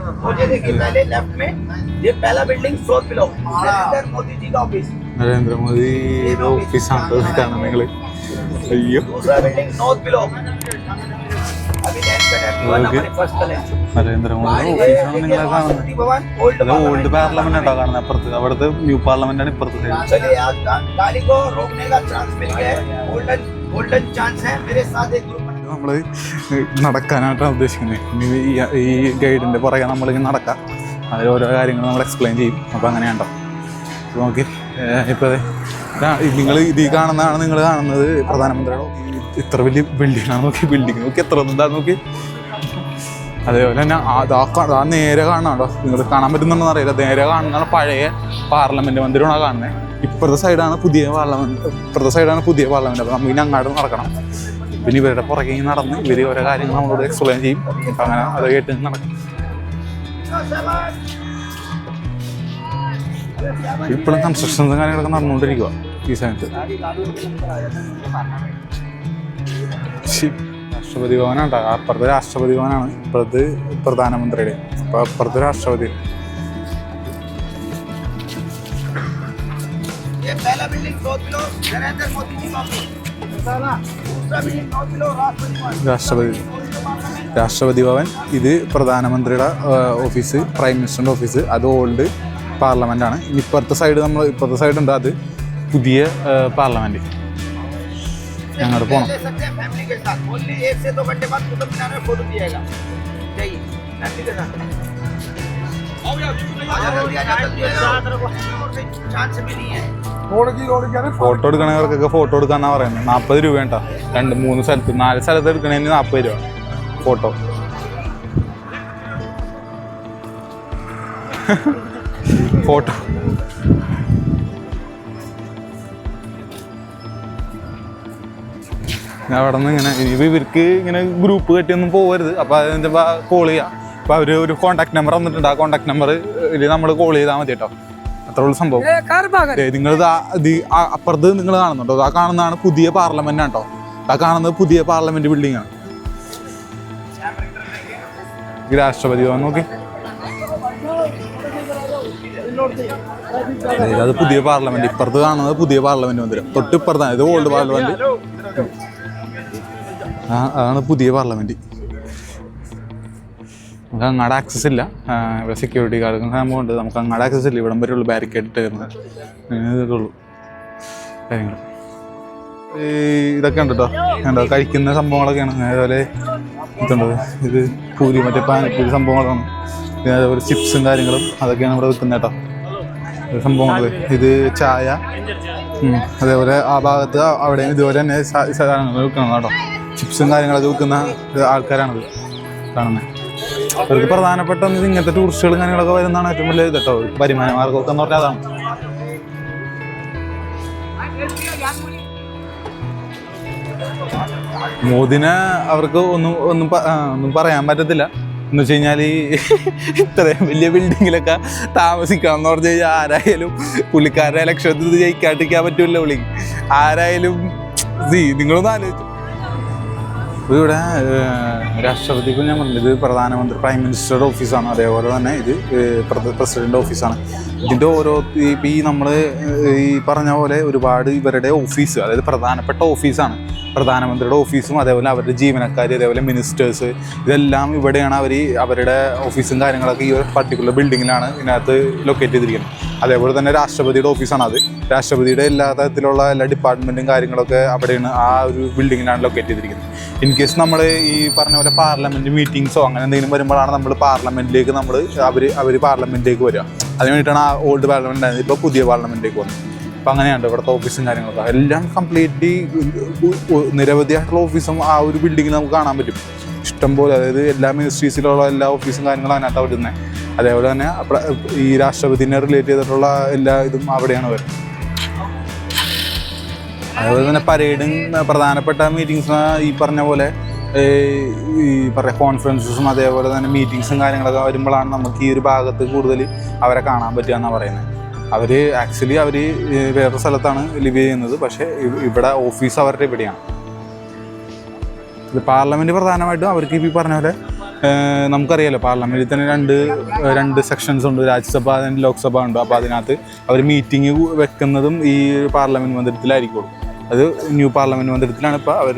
मुझे देखिए पहले लेफ्ट में ये पहला building fourth floor Narendra Modi ji का ऑफिस നരേന്ദ്രമോദി ഓഫീസാണ് കാണാൻ നിങ്ങൾ. അയ്യോ, दूसरा बिल्डिंग नॉर्थ फ्लोर अभी नेक्स्ट हमारे फर्स्ट कॉलेज നരേന്ദ്രമോദി ഓഫീസാണ് നിങ്ങളെ കാണുന്നത്. राष्ट्रपति भवन ओल्ड അത് ഓൾഡ് പാർലമെന്റ് ആണോ കാണുന്നത്? അപ്പുറത്ത് അവിടുത്തെ ന്യൂ പാർലമെന്റ് ആണ് ഇപ്പുറത്തെ സൈഡ്. चलिए आज गाड़ी को रोकने का चांस मिल गया है गोल्डन गोल्डन चांस है मेरे साथ एक ग्रुप നമ്മൾ നടക്കാനായിട്ടാണ് ഉദ്ദേശിക്കുന്നത്. ഇനി ഈ ഗൈഡിൻ്റെ പുറകെ നമ്മളിങ്ങനെ നടക്കാം. അതിൽ ഓരോ കാര്യങ്ങൾ നമ്മൾ എക്സ്പ്ലെയിൻ ചെയ്യും. അപ്പോൾ അങ്ങനെയുണ്ടോ നോക്കി. ഇപ്പോൾ നിങ്ങൾ ഇതിൽ കാണുന്നതാണ് നിങ്ങൾ കാണുന്നത് പ്രധാനമന്ത്രിയുടെ ഇത്ര വലിയ ബിൽഡിങ്ങാണ്. നോക്കി ബിൽഡിങ് നോക്കി എത്ര എന്താ നോക്കി. അതേപോലെ തന്നെ ആ നേരെ കാണാണ്ടോ, നിങ്ങൾ കാണാൻ പറ്റുന്നുണ്ടെന്ന് അറിയില്ല. നേരെ കാണുന്നതാണ് പഴയ പാർലമെൻറ്റ് മന്ദിരമാണ് കാണുന്നത്. ഇപ്പുറത്തെ സൈഡാണ് പുതിയ പാർലമെൻറ്റ്. അപ്പോൾ നമുക്ക് ഇനി അങ്ങോട്ട് നടക്കണം. പിന്നെ ഇവരുടെ പുറകെ നടന്ന് ഇവർ ഓരോ കാര്യങ്ങൾ നമ്മളോട് എക്സ്പ്ലെയിൻ ചെയ്യും. അപ്പം അങ്ങനെ അത് കേട്ട് നടക്കും. ഇപ്പോഴും കൺസ്ട്രക്ഷൻസും കാര്യങ്ങളൊക്കെ നടന്നുകൊണ്ടിരിക്കുക ഈ സമയത്ത്. രാഷ്ട്രപതി ഭവനാണ് കേട്ടോ. അപ്പുറത്തെ രാഷ്ട്രപതി ഭവനാണ്, ഇപ്പുറത്ത് പ്രധാനമന്ത്രിയുടെ. അപ്പോൾ അപ്പുറത്തെ രാഷ്ട്രപതി. രാഷ്ട്രപതി ഭവൻ ഇത് പ്രധാനമന്ത്രിയുടെ ഓഫീസ്, പ്രൈം മിനിസ്റ്ററിൻ്റെ ഓഫീസ്. അത് ഓൾഡ് പാർലമെൻറ്റാണ്. ഇപ്പുറത്തെ സൈഡ് ഇപ്പുറത്തെ സൈഡ് ഉണ്ട്, അത് പുതിയ പാർലമെൻറ്റ്. ഞങ്ങോട്ട് പോകണം. ഫോട്ടോ എടുക്കണവർക്കൊക്കെ ഫോട്ടോ എടുക്കാന്നാ പറയുന്നത്. 40 രൂപ കേട്ടോ. 2-3 സ്ഥലത്ത് 4 സ്ഥലത്ത് എടുക്കണേന് 40 രൂപ ഫോട്ടോ. ഫോട്ടോ അവിടെ നിന്ന് ഇങ്ങനെ ഇവർക്ക് ഇങ്ങനെ ഗ്രൂപ്പ് കെട്ടിയൊന്നും പോകരുത്. അപ്പോൾ അതിൻ്റെ കോൾ ചെയ്യാം. അപ്പോൾ അവർ ഒരു കോൺടാക്ട് നമ്പർ തന്നിട്ടുണ്ട്. ആ കോൺടാക്ട് നമ്പർ നമ്മൾ കോൾ ചെയ്താൽ മതി കേട്ടോ. അത്രയുള്ള സംഭവം. നിങ്ങൾ അപ്പുറത്ത് നിങ്ങൾ കാണുന്നുണ്ടോ? ആ കാണുന്നതാണ് പുതിയ പാർലമെന്റ് ആണ് കേട്ടോ. ആ കാണുന്നത് പുതിയ പാർലമെന്റ് ബിൽഡിംഗ് ആണ്. രാഷ്ട്രപതി ഭവൻ നോക്കി. അത് പുതിയ പാർലമെന്റ്. ഇപ്പുറത്ത് കാണുന്നത് പുതിയ പാർലമെന്റ് മന്ദിരം. തൊട്ടിപ്പുറത്താണ്. ഇത് ഓൾഡ് പാർലമെന്റ്. അതാണ് പുതിയ പാർലമെന്റ്. നമുക്ക് അങ്ങാട് ആക്സസ് ഇല്ല. ഇവിടെ സെക്യൂരിറ്റി ഗാർഡ് സംഭവം ഉണ്ട്. നമുക്ക് അങ്ങാട് ആക്സസ് ഇല്ല. ഇവിടം വരെ ഉള്ളൂ ബാരിക്കേഡ് ഇട്ട് കയറുന്നത്. ഇതൊക്കെ ഉള്ളൂ കാര്യങ്ങൾ. ഇതൊക്കെ ഉണ്ട് കേട്ടോ. കണ്ടോ കഴിക്കുന്ന സംഭവങ്ങളൊക്കെയാണ്. അതേപോലെ ഇതുണ്ട്. ഇത് പൂരി മറ്റേ പാനിപ്പൂരി സംഭവങ്ങളാണ്. പിന്നെ അതേപോലെ ചിപ്സും കാര്യങ്ങളും അതൊക്കെയാണ് ഇവിടെ വിൽക്കുന്നത് കേട്ടോ. സംഭവങ്ങൾ. ഇത് ചായ. അതേപോലെ ആ ഭാഗത്ത് അവിടെയും ഇതുപോലെ തന്നെ സാധനങ്ങൾ വിൽക്കണം കേട്ടോ. ചിപ്സും കാര്യങ്ങളൊക്കെ വിൽക്കുന്ന ആൾക്കാരാണത് കാണുന്നത്. അവർക്ക് പ്രധാനപ്പെട്ട ഇങ്ങനത്തെ ടൂറിസ്റ്റുകളും കാര്യങ്ങളൊക്കെ വരുന്നതാണ് ഏറ്റവും വലിയ ഇത് കേട്ടോ. വരുമാന മാർഗമൊക്കെ എന്ന് പറഞ്ഞാൽ അതാണ്. മോദിനെ അവർക്ക് ഒന്നും പറയാൻ പറ്റത്തില്ല. എന്ന് വെച്ച് കഴിഞ്ഞാൽ ഇത്രയും വലിയ ബിൽഡിങ്ങിലൊക്കെ താമസിക്കണം എന്ന് പറഞ്ഞു കഴിഞ്ഞാൽ ആരായാലും പുള്ളിക്കാരുടെ ഇലക്ഷത്തിൽ ജയിക്കാണ്ടിരിക്കാൻ പറ്റില്ല. പുള്ളിക്ക് ആരായാലും നിങ്ങളൊന്നും ആലോചിച്ചു. ഇവിടെ രാഷ്ട്രപതിക്കും ഞാൻ പറഞ്ഞത് ഇത് പ്രധാനമന്ത്രി പ്രൈം മിനിസ്റ്ററുടെ ഓഫീസാണ്. അതേപോലെ തന്നെ ഇത് പ്രസിഡന്റ് ഓഫീസാണ്. ഇതിൻ്റെ ഓരോ ഇപ്പം നമ്മൾ ഈ പറഞ്ഞ പോലെ ഒരുപാട് ഇവരുടെ ഓഫീസ്, അതായത് പ്രധാനപ്പെട്ട ഓഫീസാണ്. പ്രധാനമന്ത്രിയുടെ ഓഫീസും അതേപോലെ അവരുടെ ജീവനക്കാർ, അതേപോലെ മിനിസ്റ്റേഴ്സ്, ഇതെല്ലാം ഇവിടെയാണ് അവരുടെ ഓഫീസും കാര്യങ്ങളൊക്കെ ഈ ഒരു പർട്ടിക്കുലർ ബിൽഡിങ്ങിലാണ് ഇതിനകത്ത് ലൊക്കേറ്റ് ചെയ്തിരിക്കുന്നത്. അതേപോലെ തന്നെ രാഷ്ട്രപതിയുടെ ഓഫീസാണ് അത്. രാഷ്ട്രപതിയുടെ എല്ലാ തരത്തിലുള്ള എല്ലാ ഡിപ്പാർട്ട്മെൻറ്റും കാര്യങ്ങളൊക്കെ അവിടെയാണ്, ആ ഒരു ബിൽഡിങ്ങിലാണ് ലൊക്കേറ്റ് ചെയ്തിരിക്കുന്നത്. ഇൻ കേസ് നമ്മൾ ഈ പറഞ്ഞ പോലെ പാർലമെൻറ്റ് മീറ്റിങ്സോ അങ്ങനെ എന്തെങ്കിലും വരുമ്പോഴാണ് നമ്മൾ പാർലമെൻറ്റിലേക്ക് അവർ പാർലമെൻറ്റിലേക്ക് വരിക. അതിന് വേണ്ടിയിട്ടാണ് ആ ഓൾഡ് പാർലമെൻറ്റ് ആയത്. ഇപ്പോൾ പുതിയ പാർലമെൻറ്റിലേക്ക് വന്നത്. അപ്പം അങ്ങനെയാണ് ഇവിടുത്തെ ഓഫീസും കാര്യങ്ങളൊക്കെ. എല്ലാം കംപ്ലീറ്റ്ലി നിരവധിയായിട്ടുള്ള ഓഫീസും ആ ഒരു ബിൽഡിങ്ങിൽ നമുക്ക് കാണാൻ പറ്റും. ഇഷ്ടംപോലെ, അതായത് എല്ലാ മിനിസ്ട്രീസിലുള്ള എല്ലാ ഓഫീസും കാര്യങ്ങളും അതിനകത്ത് വരുന്നത്. അതേപോലെ തന്നെ ഈ രാഷ്ട്രപതിനെ റിലേറ്റ് ചെയ്തിട്ടുള്ള എല്ലാ ഇതും അവിടെയാണ് വരുന്നത്. അതേപോലെ തന്നെ പരേഡും പ്രധാനപ്പെട്ട മീറ്റിങ്സ് ഈ പറഞ്ഞ പോലെ ഈ കോൺഫറൻസസും അതേപോലെ തന്നെ മീറ്റിങ്സും കാര്യങ്ങളൊക്കെ വരുമ്പോഴാണ് നമുക്ക് ഈ ഒരു ഭാഗത്ത് കൂടുതൽ അവരെ കാണാൻ പറ്റുക എന്നാണ് പറയുന്നത്. അവർ വേറൊരു സ്ഥലത്താണ് ലിവ് ചെയ്യുന്നത്. പക്ഷേ ഇവിടെ ഓഫീസ് അവരുടെ ഇവിടെയാണ്. ഇത് പാർലമെൻറ്റ് പ്രധാനമായിട്ടും അവർക്ക് ഈ പറഞ്ഞ പോലെ നമുക്കറിയാലോ പാർലമെൻറ്റിൽ തന്നെ രണ്ട് സെക്ഷൻസ് ഉണ്ട്, രാജ്യസഭ ആൻഡ് ലോക്സഭ ഉണ്ട്. അപ്പോൾ അതിനകത്ത് അവർ മീറ്റിംഗ് വെക്കുന്നതും ഈ പാർലമെൻറ്റ് മന്ദിരത്തിലായിരിക്കുള്ളൂ. അത് ന്യൂ പാർലമെൻറ്റ് മന്ദിരത്തിലാണ് ഇപ്പോൾ അവർ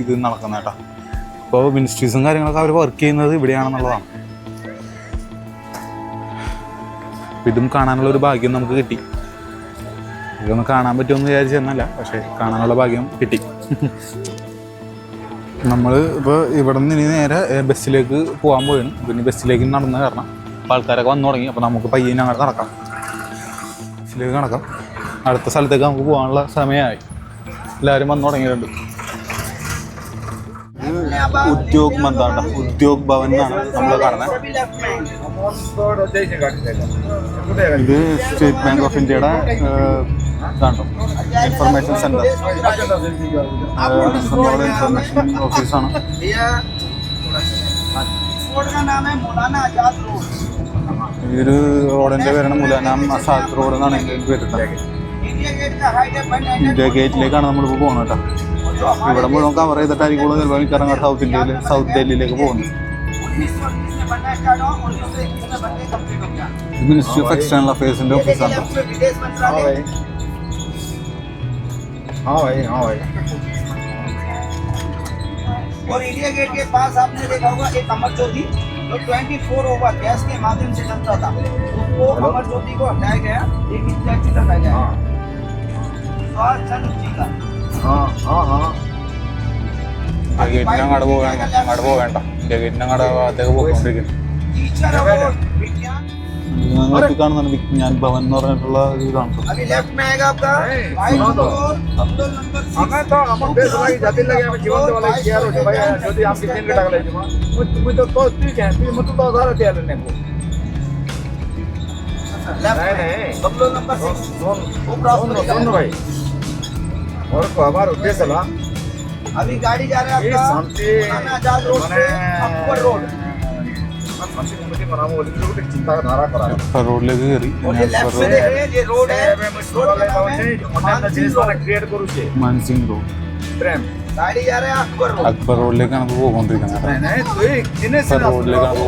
ഇത് നടക്കുന്നത് കേട്ടോ. അപ്പോൾ മിനിസ്ട്രീസും കാര്യങ്ങളൊക്കെ അവർ വർക്ക് ചെയ്യുന്നത് ഇവിടെയാണെന്നുള്ളതാണ്. ഇതും കാണാനുള്ളൊരു ഭാഗ്യം നമുക്ക് കിട്ടി. ഇതൊന്ന് കാണാൻ പറ്റുമെന്ന് വിചാരിച്ചെന്നല്ല, പക്ഷേ കാണാനുള്ള ഭാഗ്യം കിട്ടി. നമ്മൾ ഇപ്പോൾ ഇവിടെ നിന്ന് ഇനി നേരെ ബസ്സിലേക്ക് പോകാൻ പോയാണ്. പിന്നെ ബസ്സിലേക്ക് നടന്ന കാരണം അപ്പോൾ ആൾക്കാരൊക്കെ വന്നു തുടങ്ങി. അപ്പോൾ നമുക്ക് പയ്യനെ അങ്ങോട്ട് നടക്കാം, ബസ്സിലേക്ക് നടക്കാം. അടുത്ത സ്ഥലത്തേക്ക് നമുക്ക് പോകാനുള്ള സമയമായി. എല്ലാവരും വന്നു തുടങ്ങിയിട്ടുണ്ട്. ഉദ്യോഗ് മന്ദാണ്ട ഉദ്യോഗ് ഭവൻ എന്നാണ് നമ്മൾ കാണുന്നത്. ഇത് സ്റ്റേറ്റ് ബാങ്ക് ഓഫ് ഇന്ത്യയുടെ ഇതാണ്ടോ ഇൻഫർമേഷൻ സെന്റർ, ഇൻഫർമേഷൻ ഓഫീസാണ്. ഈ ഒരു റോഡിന്റെ പേരാണ് മൗലാന ആസാദ് റോഡ് എന്നാണ് എൻ്റെ പേരിട്ടത്. ഇന്ത്യ ഗേറ്റിലേക്കാണ് നമ്മളിപ്പോൾ പോകുന്നത് കേട്ടോ. ഇവിടെ മുഴുവൻ കവർ ചെയ്തിട്ടായിരിക്കും ചിലപ്പോൾ മിക്കറങ്ങാട് സൗത്ത് ഡൽഹിയിലേക്ക് പോകുന്നത്. മിനിസ്ട്രി ഓഫ് എക്സ്റ്റേണൽ അഫയേഴ്സിന്റെ ഓഫീസാണ്. और इंडिया गेट के पास आपने देखा होगा एक अमर ज्योति जो 24 ओवर गैस के माध्यम से चलता था, उसको अमर ज्योति को हटाया गया, एक स्टैचू लगाया गया सुभाष चंद्र जी का. ഗേറ്റിനങ്ങാട് പോകേണ്ട, ഇന്ത്യ ഗേറ്റിനങ്ങാട് ഭാഗത്തേക്ക് പോയിക്കൊണ്ടിരിക്കുന്നു. കാണുന്നുണ്ട് വിജ്ഞാൻ ഭവൻ എന്ന് പറഞ്ഞിട്ടുള്ള ഇതാണ്. अभी लेफ्ट में आएगा आपका वाइट डोर अब्दुल नंबर 6 हमें तो हम देश लगी जाति लगे हमें जीवन वाला किया रो भाई ज्योति आप कितने का टाका ले जमा मुझे तो ठीक है फिर मुझे तो सारा दिया लेने को नहीं अब्दुल नंबर 6 वो क्रॉस करेगा भाई. और को हमारा उद्देश्य ला अभी गाड़ी जा रहा है आपका आजाद रोड से अकबर रोड റോഡിലേക്ക് കയറി. മാൻസിംഗ് റോഡ്, അക്ബർ റോഡിലേക്കാണ് ഇപ്പോൾ പോയിക്കൊണ്ടിരിക്കുന്നത്. റോഡിലേക്കാണ്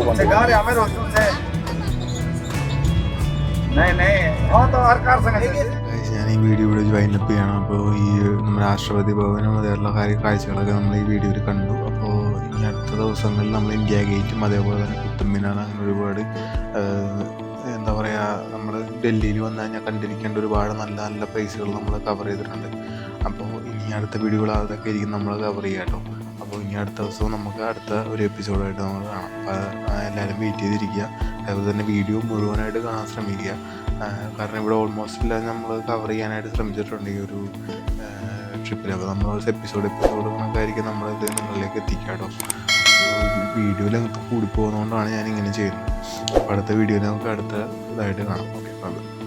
ഞാൻ ഈ വീഡിയോ ഇവിടെ വൈൻഡപ്പ് ചെയ്യണം. അപ്പോൾ ഈ നമ്മുടെ രാഷ്ട്രപതി ഭവനും അതേപോലുള്ള കാഴ്ചകളൊക്കെ നമ്മൾ ഈ വീഡിയോയിൽ കണ്ടു. അപ്പോൾ ഇനി അടുത്ത ദിവസങ്ങളിൽ നമ്മൾ ഇന്ത്യ ഗേറ്റും അതേപോലെ തന്നെ കുത്തബ് മിനാർ അങ്ങനെ ഒരുപാട് എന്താ പറയുക, നമ്മൾ ഡൽഹിയിൽ വന്നു കഴിഞ്ഞാൽ കണ്ടിരിക്കേണ്ട ഒരുപാട് നല്ല നല്ല പ്ലേസുകൾ നമ്മൾ കവർ ചെയ്തിട്ടുണ്ട്. അപ്പോൾ ഇനി അടുത്ത വീഡിയോകൾ അതൊക്കെ ആയിരിക്കും നമ്മൾ കവർ ചെയ്യുക കേട്ടോ. അപ്പോൾ ഇനി അടുത്ത ദിവസവും നമുക്ക് അടുത്ത ഒരു എപ്പിസോഡായിട്ട് നമ്മൾ കാണാം. അപ്പോൾ എല്ലാവരും വെയിറ്റ് ചെയ്തിരിക്കുക. അതുപോലെ തന്നെ വീഡിയോ മുഴുവനായിട്ട് കാണാൻ ശ്രമിക്കുക. കാരണം ഇവിടെ ഓൾമോസ്റ്റ് എല്ലാം നമ്മൾ കവർ ചെയ്യാനായിട്ട് ശ്രമിച്ചിട്ടുണ്ട് ഈ ഒരു ട്രിപ്പിൽ. അപ്പോൾ നമ്മൾ എപ്പിസോഡ് കണക്കായിരിക്കും നമ്മളിത് നിങ്ങളിലേക്ക് എത്തിക്കുക കേട്ടോ. വീഡിയോ ലെങ്ത് കൂടിപ്പോകുന്നതുകൊണ്ടാണ് ഞാനിങ്ങനെ ചെയ്യുന്നത്. അപ്പോൾ അടുത്ത വീഡിയോയിൽ നമുക്ക് അടുത്ത ഇതായിട്ട് കാണാം. Okay, by.